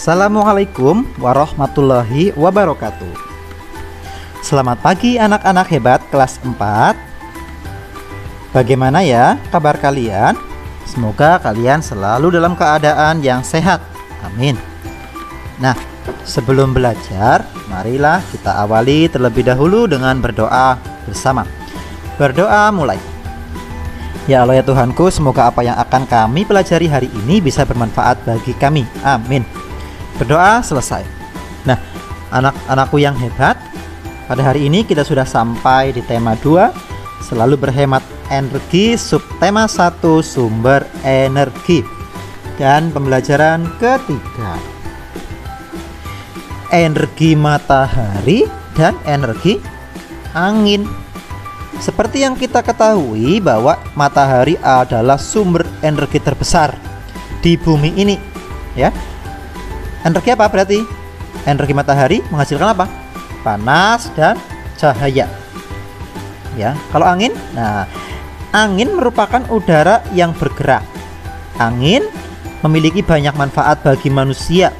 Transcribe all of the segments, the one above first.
Assalamualaikum warahmatullahi wabarakatuh. Selamat pagi anak-anak hebat kelas 4. Bagaimana ya kabar kalian? Semoga kalian selalu dalam keadaan yang sehat. Amin. Nah, sebelum belajar, marilah kita awali terlebih dahulu dengan berdoa bersama. Berdoa mulai. Ya Allah ya Tuhanku, semoga apa yang akan kami pelajari hari ini bisa bermanfaat bagi kami. Amin. Berdoa selesai. Nah, anak-anakku yang hebat, pada hari ini kita sudah sampai di tema 2, selalu berhemat energi, subtema 1, sumber energi. Dan pembelajaran ketiga, energi matahari dan energi angin. Seperti yang kita ketahui bahwa matahari adalah sumber energi terbesar di bumi ini, ya. Energi apa berarti? Energi matahari menghasilkan apa? Panas dan cahaya. Ya, kalau angin, nah, angin merupakan udara yang bergerak. Angin memiliki banyak manfaat bagi manusia.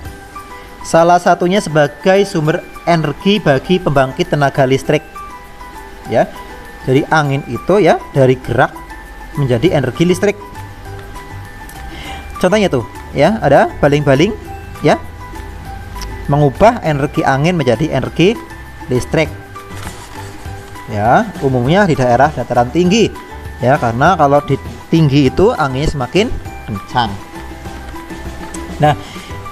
Salah satunya sebagai sumber energi bagi pembangkit tenaga listrik. Ya. Jadi angin itu ya dari gerak menjadi energi listrik. Contohnya tuh, ya, ada baling-baling, ya, mengubah energi angin menjadi energi listrik. Ya, umumnya di daerah dataran tinggi. Ya, karena kalau di tinggi itu anginnya semakin kencang. Nah,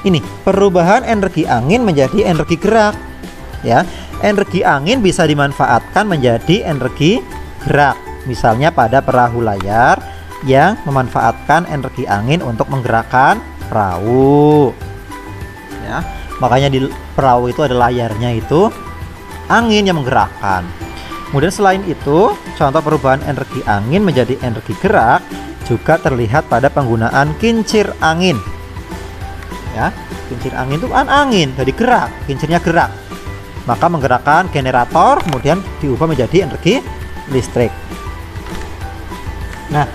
ini perubahan energi angin menjadi energi gerak. Ya, energi angin bisa dimanfaatkan menjadi energi gerak. Misalnya pada perahu layar yang memanfaatkan energi angin untuk menggerakkan perahu. Ya. Makanya di perahu itu ada layarnya, itu angin yang menggerakkan. Kemudian selain itu, contoh perubahan energi angin menjadi energi gerak juga terlihat pada penggunaan kincir angin. Ya, kincir angin itu kan angin, jadi gerak, kincirnya gerak. Maka menggerakkan generator, kemudian diubah menjadi energi listrik. Nah,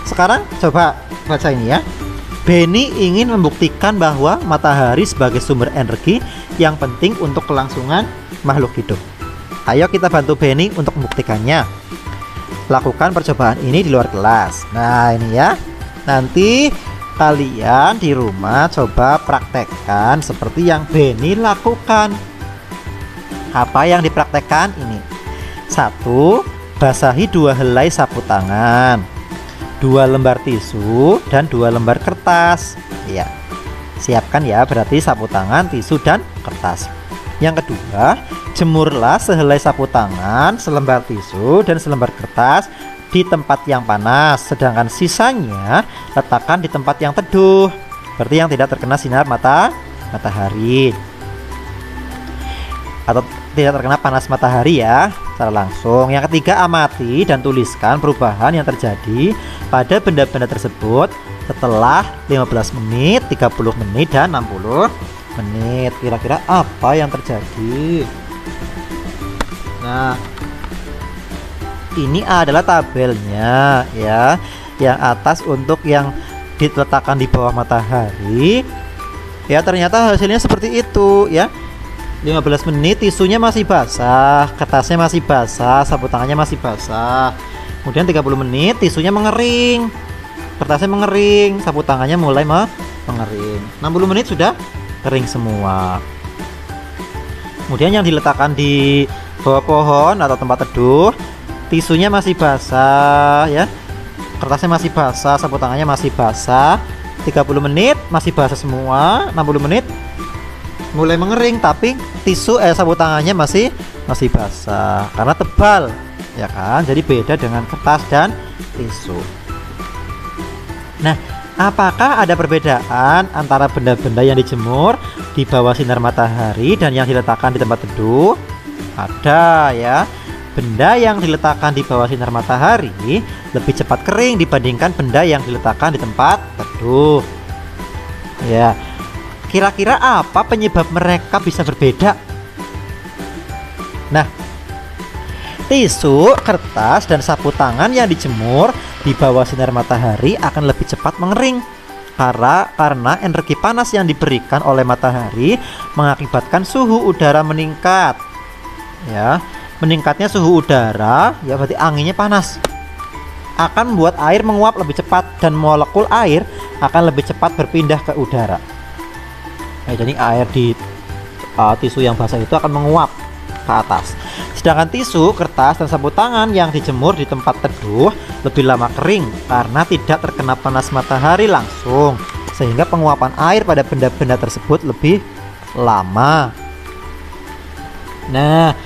sekarang coba baca ini ya. Benny ingin membuktikan bahwa matahari sebagai sumber energi yang penting untuk kelangsungan makhluk hidup. Ayo kita bantu Benny untuk membuktikannya. Lakukan percobaan ini di luar kelas. Nah, ini ya. Nanti kalian di rumah coba praktekkan seperti yang Benny lakukan. Apa yang dipraktekkan ini? 1. Basahi 2 helai sapu tangan, 2 lembar tisu, dan 2 lembar kertas. Ya, siapkan ya, berarti sapu tangan, tisu, dan kertas. Yang kedua, jemurlah sehelai sapu tangan, selembar tisu, dan selembar kertas di tempat yang panas. Sedangkan sisanya letakkan di tempat yang teduh, berarti yang tidak terkena sinar matahari atau tidak terkena panas matahari ya secara langsung. Yang ketiga, amati dan tuliskan perubahan yang terjadi pada benda-benda tersebut setelah 15 menit, 30 menit, dan 60 menit. Kira-kira apa yang terjadi? Nah, ini adalah tabelnya ya. Yang atas untuk yang diletakkan di bawah matahari. Ya, ternyata hasilnya seperti itu ya. 15 menit tisunya masih basah, kertasnya masih basah, sapu tangannya masih basah. Kemudian 30 menit tisunya mengering, kertasnya mengering, sapu tangannya mulai mengering. 60 menit sudah kering semua. Kemudian yang diletakkan di bawah pohon atau tempat teduh, tisunya masih basah ya, kertasnya masih basah, sapu tangannya masih basah. 30 menit masih basah semua, 60 menit mulai mengering, tapi sapu tangannya masih basah karena tebal ya kan. Jadi beda dengan kertas dan tisu. Nah, apakah ada perbedaan antara benda-benda yang dijemur di bawah sinar matahari dan yang diletakkan di tempat teduh? Ada ya. Benda yang diletakkan di bawah sinar matahari lebih cepat kering dibandingkan benda yang diletakkan di tempat teduh. Ya. Kira-kira apa penyebab mereka bisa berbeda? Nah, tisu, kertas, dan sapu tangan yang dijemur di bawah sinar matahari akan lebih cepat mengering Karena energi panas yang diberikan oleh matahari mengakibatkan suhu udara meningkat. Ya, meningkatnya suhu udara ya berarti anginnya panas. Akan membuat air menguap lebih cepat dan molekul air akan lebih cepat berpindah ke udara. Jadi air di tisu yang basah itu akan menguap ke atas. Sedangkan tisu, kertas, dan sapu tangan yang dijemur di tempat teduh lebih lama kering karena tidak terkena panas matahari langsung, sehingga penguapan air pada benda-benda tersebut lebih lama. Nah,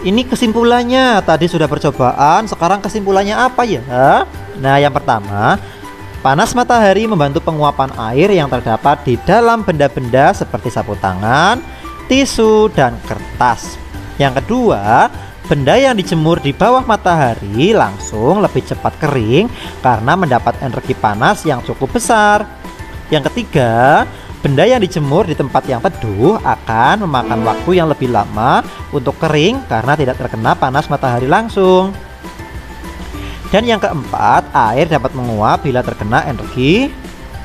ini kesimpulannya. Tadi sudah percobaan, sekarang kesimpulannya apa ya? Nah, yang pertama, panas matahari membantu penguapan air yang terdapat di dalam benda-benda seperti sapu tangan, tisu, dan kertas. Yang kedua, benda yang dijemur di bawah matahari langsung lebih cepat kering karena mendapat energi panas yang cukup besar. Yang ketiga, benda yang dijemur di tempat yang teduh akan memakan waktu yang lebih lama untuk kering karena tidak terkena panas matahari langsung. Dan yang keempat, air dapat menguap bila terkena energi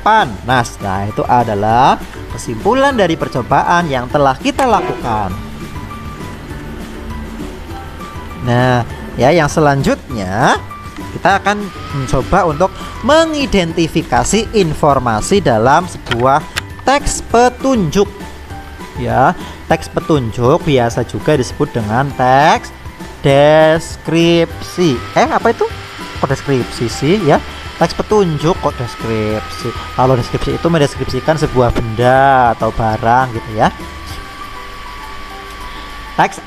panas. Nah, itu adalah kesimpulan dari percobaan yang telah kita lakukan. Nah, ya, yang selanjutnya kita akan mencoba untuk mengidentifikasi informasi dalam sebuah teks petunjuk. Ya, teks petunjuk biasa juga disebut dengan teks deskripsi. Apa itu? Kok deskripsi sih ya? Teks petunjuk kok deskripsi. Kalau deskripsi itu mendeskripsikan sebuah benda atau barang gitu ya. Teks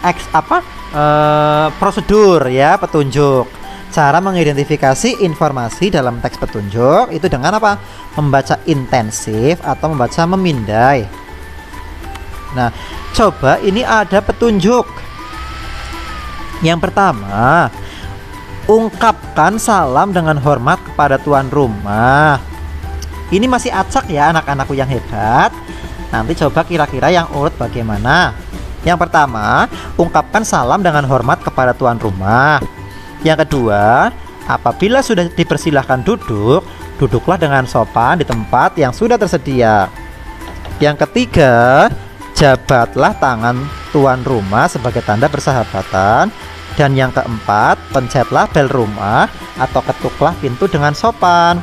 prosedur ya, petunjuk. Cara mengidentifikasi informasi dalam teks petunjuk itu dengan apa? Membaca intensif atau membaca memindai. Nah, coba ini ada petunjuk. Yang pertama, ungkapkan salam dengan hormat kepada tuan rumah. Ini masih acak ya anak-anakku yang hebat. Nanti coba kira-kira yang urut bagaimana. Yang pertama, ungkapkan salam dengan hormat kepada tuan rumah. Yang kedua, apabila sudah dipersilahkan duduk, duduklah dengan sopan di tempat yang sudah tersedia. Yang ketiga, jabatlah tangan tuan rumah sebagai tanda persahabatan. Dan yang keempat, pencetlah bel rumah atau ketuklah pintu dengan sopan.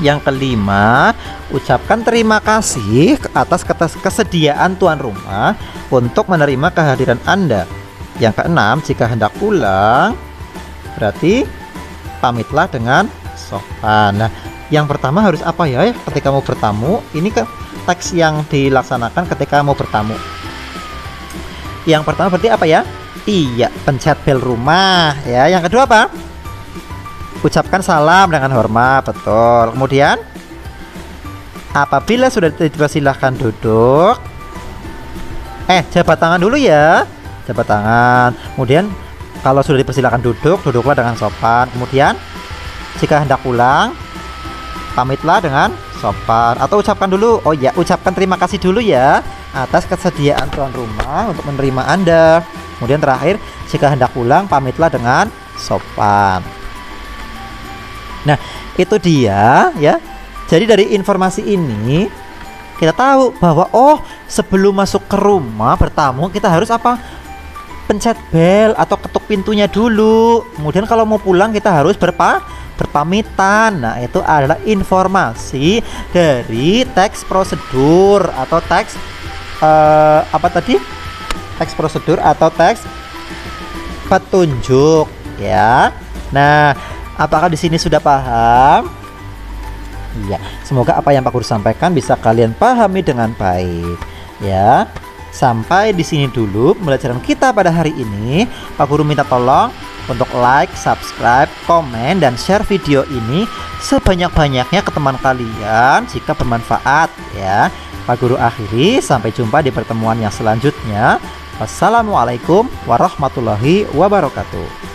Yang kelima, ucapkan terima kasih atas kesediaan tuan rumah untuk menerima kehadiran Anda. Yang keenam, jika hendak pulang, berarti pamitlah dengan sopan. Nah, yang pertama harus apa ya ketika mau bertamu? Ini kan teks yang dilaksanakan ketika mau bertamu. Yang pertama berarti apa ya? Iya, pencet bel rumah ya. Yang kedua apa? Ucapkan salam dengan hormat, betul. Kemudian apabila sudah dipersilahkan duduk, jabat tangan dulu ya, jabat tangan. Kemudian kalau sudah dipersilahkan duduk, duduklah dengan sopan. Kemudian jika hendak pulang, pamitlah dengan sopan. Atau ucapkan dulu, oh ya, ucapkan terima kasih dulu ya atas kesediaan tuan rumah untuk menerima Anda. Kemudian terakhir, jika hendak pulang, pamitlah dengan sopan. Nah, itu dia ya. Jadi dari informasi ini kita tahu bahwa sebelum masuk ke rumah bertamu kita harus apa? Pencet bel atau ketuk pintunya dulu. Kemudian kalau mau pulang kita harus berpamitan. Nah, itu adalah informasi dari teks prosedur atau teks teks prosedur atau teks petunjuk ya. Nah, apakah di sini sudah paham? Iya, semoga apa yang Pak Guru sampaikan bisa kalian pahami dengan baik ya. Sampai di sini dulu pembelajaran kita pada hari ini. Pak Guru minta tolong untuk like, subscribe, komen, dan share video ini sebanyak-banyaknya ke teman kalian jika bermanfaat ya. Pak Guru akhiri, sampai jumpa di pertemuan yang selanjutnya. Wassalamualaikum warahmatullahi wabarakatuh.